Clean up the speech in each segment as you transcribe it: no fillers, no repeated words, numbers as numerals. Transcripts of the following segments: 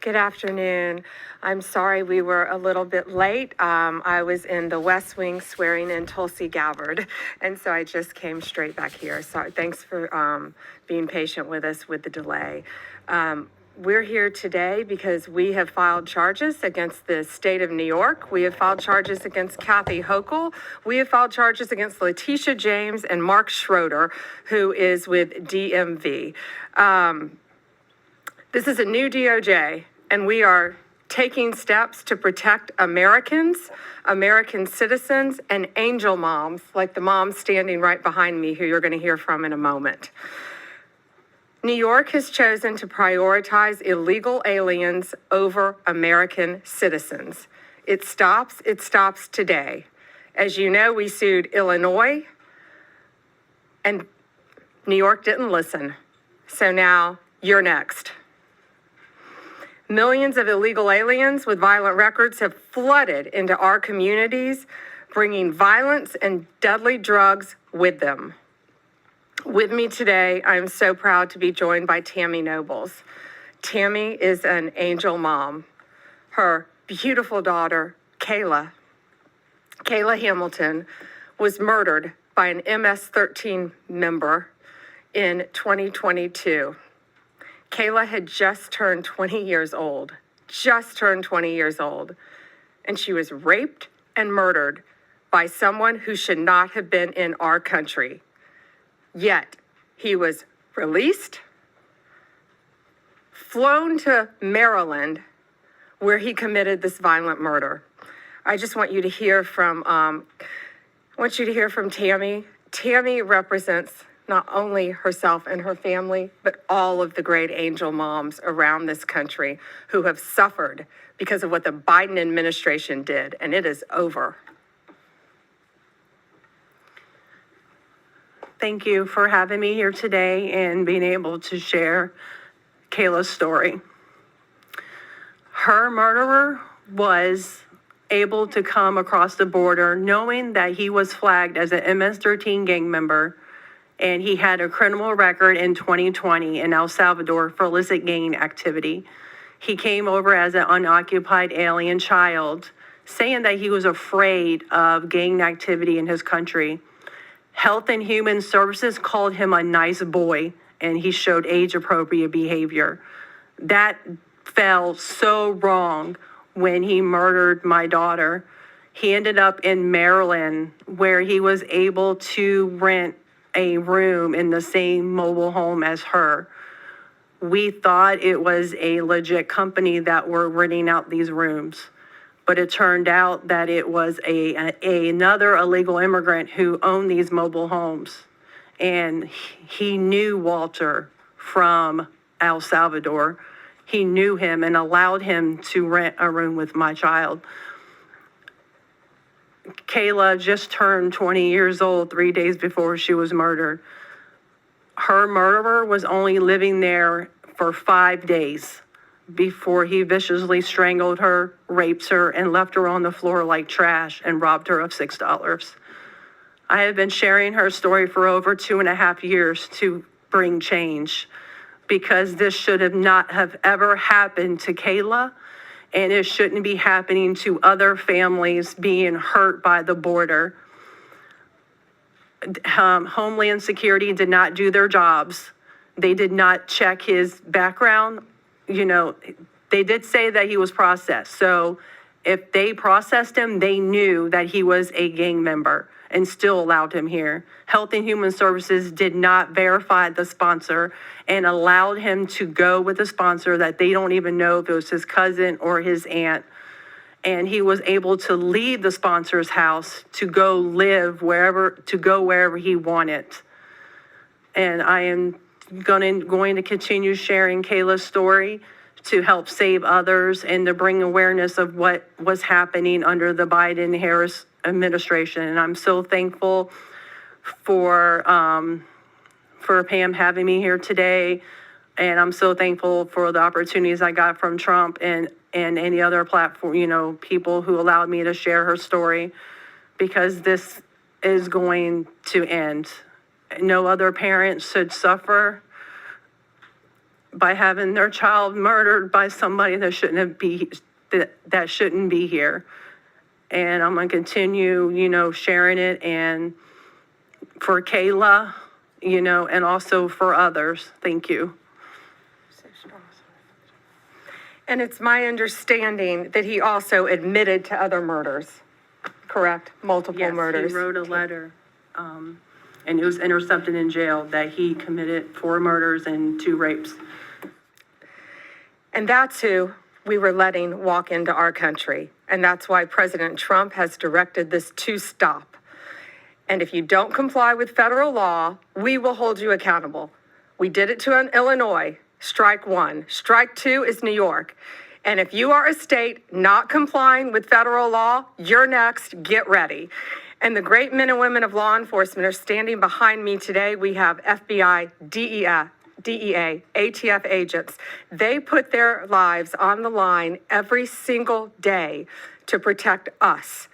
Good afternoon. I'm sorry we were a little bit late. I was in the West Wing swearing in Tulsi Gabbard, and so I just came straight back here. So thanks for being patient with us with the delay. We're here today because we have filed charges against the state of New York. We have filed charges against Kathy Hochul. We have filed charges against Letitia James and Mark Schroeder, who is with DMV. This is a new DOJ, and we are taking steps to protect Americans, American citizens, and angel moms, like the mom standing right behind me, who you're going to hear from in a moment. New York has chosen to prioritize illegal aliens over American citizens. It stops today. As you know, we sued Illinois, and New York didn't listen. So now you're next. Millions of illegal aliens with violent records have flooded into our communities, bringing violence and deadly drugs with them. With me today, I'm so proud to be joined by Tammy Nobles. Tammy is an angel mom. Her beautiful daughter, Kayla Hamilton, was murdered by an MS-13 member in 2022. Kayla had just turned 20 years old, and she was raped and murdered by someone who should not have been in our country. Yet, he was released, flown to Maryland, where he committed this violent murder. I just want you to hear from, Tammy. Tammy represents not only herself and her family, but all of the great angel moms around this country who have suffered because of what the Biden administration did, and it is over. Thank you for having me here today and being able to share Kayla's story. Her murderer was able to come across the border knowing that he was flagged as an MS-13 gang member, and he had a criminal record in 2020 in El Salvador for illicit gang activity. He came over as an unoccupied alien child, saying that he was afraid of gang activity in his country. Health and Human Services called him a nice boy, and he showed age-appropriate behavior. That fell so wrong when he murdered my daughter. He ended up in Maryland, where he was able to rent a room in the same mobile home as her. We thought it was a legit company that were renting out these rooms, but it turned out that it was another illegal immigrant who owned these mobile homes. And he knew Walter from El Salvador. He knew him and allowed him to rent a room with my child. Kayla just turned 20 years old 3 days before she was murdered. Her murderer was only living there for 5 days before he viciously strangled her, raped her, and left her on the floor like trash and robbed her of $6. I have been sharing her story for over 2.5 years to bring change, because this should have not have ever happened to Kayla, and it shouldn't be happening to other families being hurt by the border. Homeland Security did not do their jobs. They did not check his background. You know, they did say that he was processed. So if they processed him, they knew that he was a gang member and still allowed him here. Health and Human Services did not verify the sponsor and allowed him to go with a sponsor that they don't even know if it was his cousin or his aunt. And he was able to leave the sponsor's house to go live wherever he wanted. And I am going to continue sharing Kayla's story to help save others and to bring awareness of what was happening under the Biden-Harris administration. And I'm so thankful for Pam having me here today. And I'm so thankful for the opportunities I got from Trump and any other platform, people who allowed me to share her story, because this is going to end. No other parent should suffer by having their child murdered by somebody that that shouldn't be here. And I'm gonna continue, sharing it, and for Kayla, and also for others. Thank you. And it's my understanding that he also admitted to other murders, correct? Multiple murders. He wrote a letter, and it was intercepted in jail that he committed 4 murders and 2 rapes. And that's who we were letting walk into our country. And that's why President Trump has directed this to stop. And if you don't comply with federal law, we will hold you accountable. We did it to Illinois, strike 1. Strike 2 is New York. And if you are a state not complying with federal law, you're next, get ready. And the great men and women of law enforcement are standing behind me today. We have FBI, DEA, ATF agents. They put their lives on the line every single day to protect us.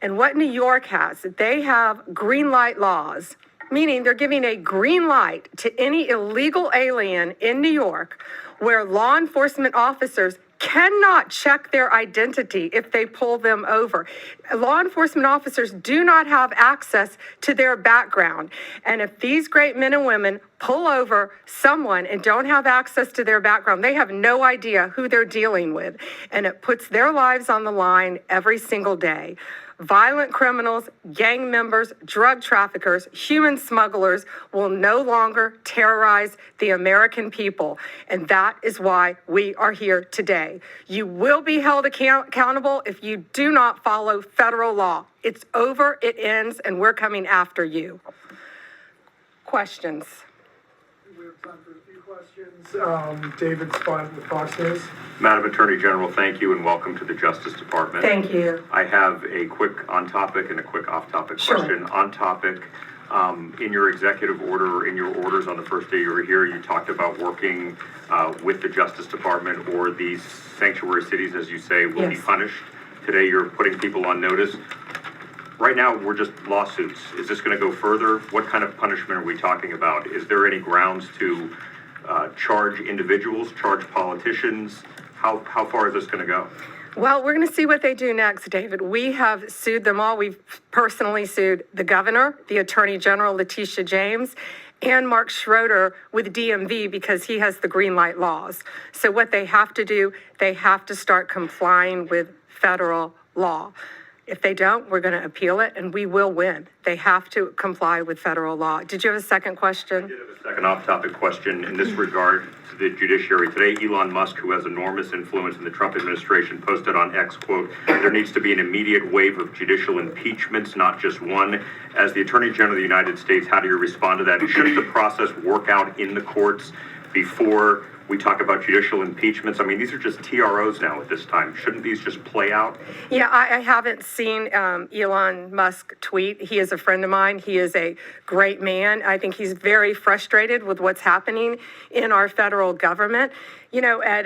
And what New York has, they have green light laws, meaning they're giving a green light to any illegal alien in New York where law enforcement officers cannot check their identity if they pull them over. Law enforcement officers do not have access to their background. And if these great men and women pull over someone and don't have access to their background, they have no idea who they're dealing with. And it puts their lives on the line every single day. Violent criminals, gang members, drug traffickers, human smugglers will no longer terrorize the American people. And that is why we are here today. You will be held accountable if you do not follow federal law. It's over, it ends, and we're coming after you. Questions? We have time for a few questions. David Spot with Fox News. Madam Attorney General, thank you and welcome to the Justice Department. Thank you. I have a quick on-topic and a quick off-topic question. On-topic, in your executive order, or in your orders on the first day you were here, you talked about working with the Justice Department, or these sanctuary cities, as you say, will be punished. Today you're putting people on notice. Right now, we're just lawsuits. Is this going to go further? What kind of punishment are we talking about? Is there any grounds to charge individuals, charge politicians? How far is this going to go? Well, we're going to see what they do next, David. We have sued them all. We've personally sued the governor, the attorney general, Letitia James, and Mark Schroeder with DMV because he has the green light laws. So what they have to do, they have to start complying with federal law. If they don't, we're going to appeal it, and we will win. They have to comply with federal law. Did you have a second question? I did have a second off-topic question in this regard to the judiciary. Today, Elon Musk, who has enormous influence in the Trump administration, posted on X, quote, "There needs to be an immediate wave of judicial impeachments, not just one." As the Attorney General of the United States, how do you respond to that? Should the process work out in the courts before we talk about judicial impeachments? I mean, these are just TROs now at this time. Shouldn't these just play out? Yeah, I haven't seen Elon Musk tweet. He is a friend of mine. He is a great man. I think he's very frustrated with what's happening in our federal government. You know, at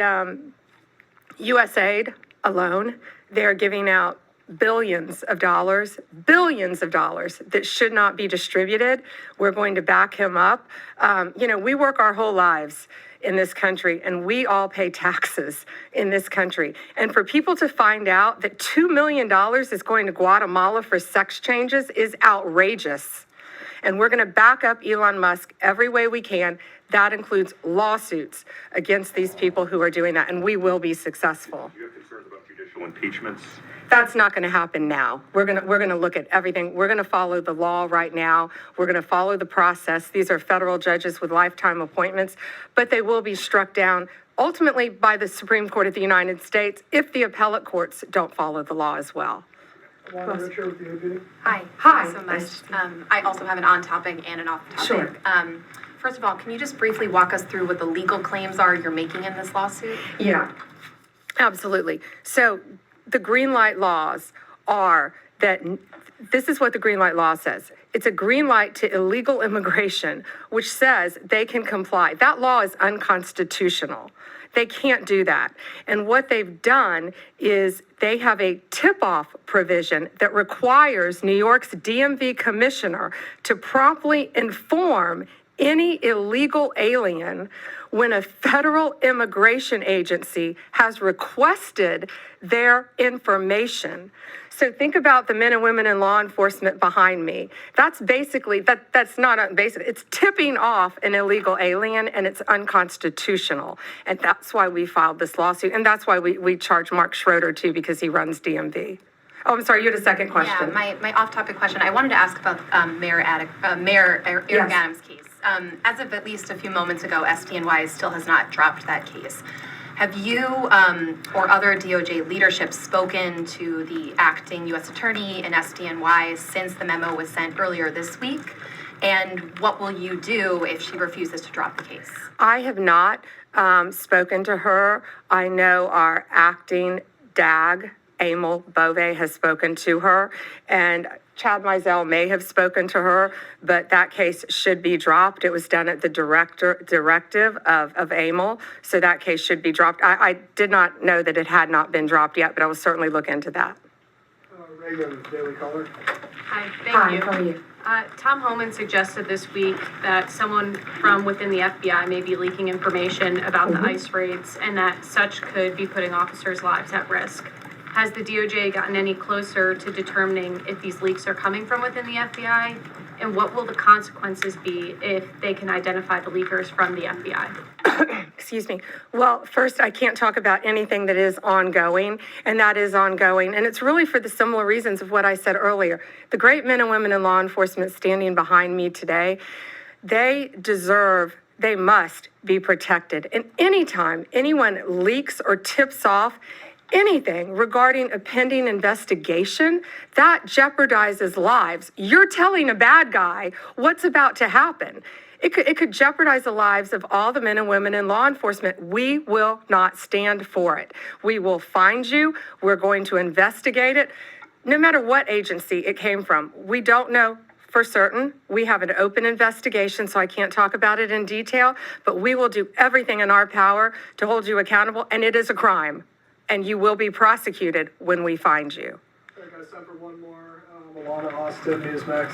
USAID alone, they're giving out billions of dollars that should not be distributed. We're going to back him up. We work our whole lives in this country, and we all pay taxes in this country. And for people to find out that $2 million is going to Guatemala for sex changes is outrageous. And we're going to back up Elon Musk every way we can. That includes lawsuits against these people who are doing that, and we will be successful. Do you have concerns about judicial impeachments? That's not going to happen now. We're going to look at everything. We're going to follow the law right now. We're going to follow the process. These are federal judges with lifetime appointments, but they will be struck down ultimately by the Supreme Court of the United States if the appellate courts don't follow the law as well. Alana Richard with the AP. Hi. Hi. Thank you so much. I also have an on-topic and an off-topic. Sure. First of all, can you just briefly walk us through what the legal claims are you're making in this lawsuit? Yeah, absolutely. So the green light laws are that this is what the green light law says. It's a green light to illegal immigration, which says they can comply. That law is unconstitutional. They can't do that. And what they've done is they have a tip-off provision that requires New York's DMV commissioner to promptly inform any illegal alien when a federal immigration agency has requested their information. So think about the men and women in law enforcement behind me. That's basically, that's not basic, it's tipping off an illegal alien, and it's unconstitutional. And that's why we filed this lawsuit, and that's why we charge Mark Schroeder too, because he runs DMV. Oh, I'm sorry, you had a second question. Yeah, my off-topic question, I wanted to ask about Mayor Eric Yes. Adams' case. As of at least a few moments ago, SDNY still has not dropped that case. Have you or other DOJ leadership spoken to the acting U.S. attorney in SDNY since the memo was sent earlier this week? And what will you do if she refuses to drop the case? I have not spoken to her. I know our acting DAG, Emil Bove, has spoken to her, and Chad Mizell may have spoken to her, but that case should be dropped. It was done at the directive of Emil, so that case should be dropped. I did not know that it had not been dropped yet, but I will certainly look into that. Reagan, Daily Caller. Hi, Hi, thank how are you. you? Tom Homan suggested this week that someone from within the FBI may be leaking information about the ICE raids and that such could be putting officers' lives at risk. Has the DOJ gotten any closer to determining if these leaks are coming from within the FBI? And what will the consequences be if they can identify the leakers from the FBI? Excuse me. Well, first, I can't talk about anything that is ongoing, and that is ongoing. And it's really for the similar reasons of what I said earlier. The great men and women in law enforcement standing behind me today, they must be protected. And anytime anyone leaks or tips off anything regarding a pending investigation, that jeopardizes lives. You're telling a bad guy what's about to happen. It could jeopardize the lives of all the men and women in law enforcement. We will not stand for it. We will find you. We're going to investigate it, no matter what agency it came from. We don't know for certain. We have an open investigation, so I can't talk about it in detail, but we will do everything in our power to hold you accountable, and it is a crime. And you will be prosecuted when we find you. I got time for one more. Alana Austin, Newsmax.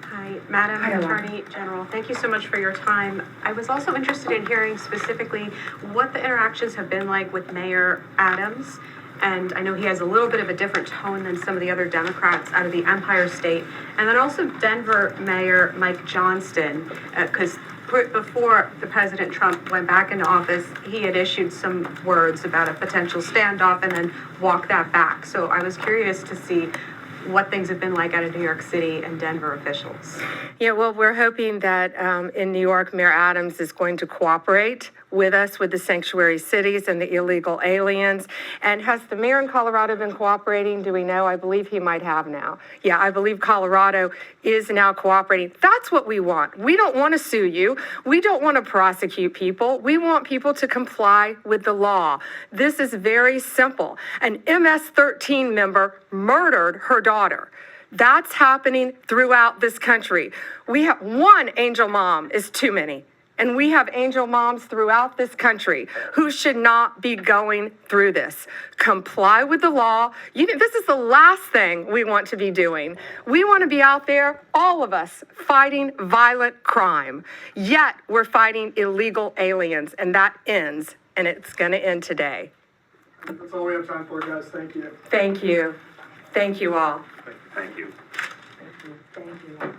Hi, Madam Attorney General. Thank you so much for your time. I was also interested in hearing specifically what the interactions have been like with Mayor Adams. And I know he has a little bit of a different tone than some of the other Democrats out of the Empire State. And then also Denver Mayor Mike Johnston, because before the President Trump went back into office, he had issued some words about a potential standoff and then walked that back. So I was curious to see what things have been like out of New York City and Denver officials. Yeah, well, we're hoping that in New York, Mayor Adams is going to cooperate with us, with the sanctuary cities and the illegal aliens. And has the mayor in Colorado been cooperating? Do we know? I believe he might have now. Yeah, I believe Colorado is now cooperating. That's what we want. We don't want to sue you. We don't want to prosecute people. We want people to comply with the law. This is very simple. An MS-13 member murdered her daughter. That's happening throughout this country. We have one angel mom is too many. And we have angel moms throughout this country who should not be going through this. Comply with the law. This is the last thing we want to be doing. We want to be out there, all of us, fighting violent crime. Yet we're fighting illegal aliens, and that ends, and it's going to end today. That's all we have time for, guys. Thank you. Thank you. Thank you all. Thank you. Thank you.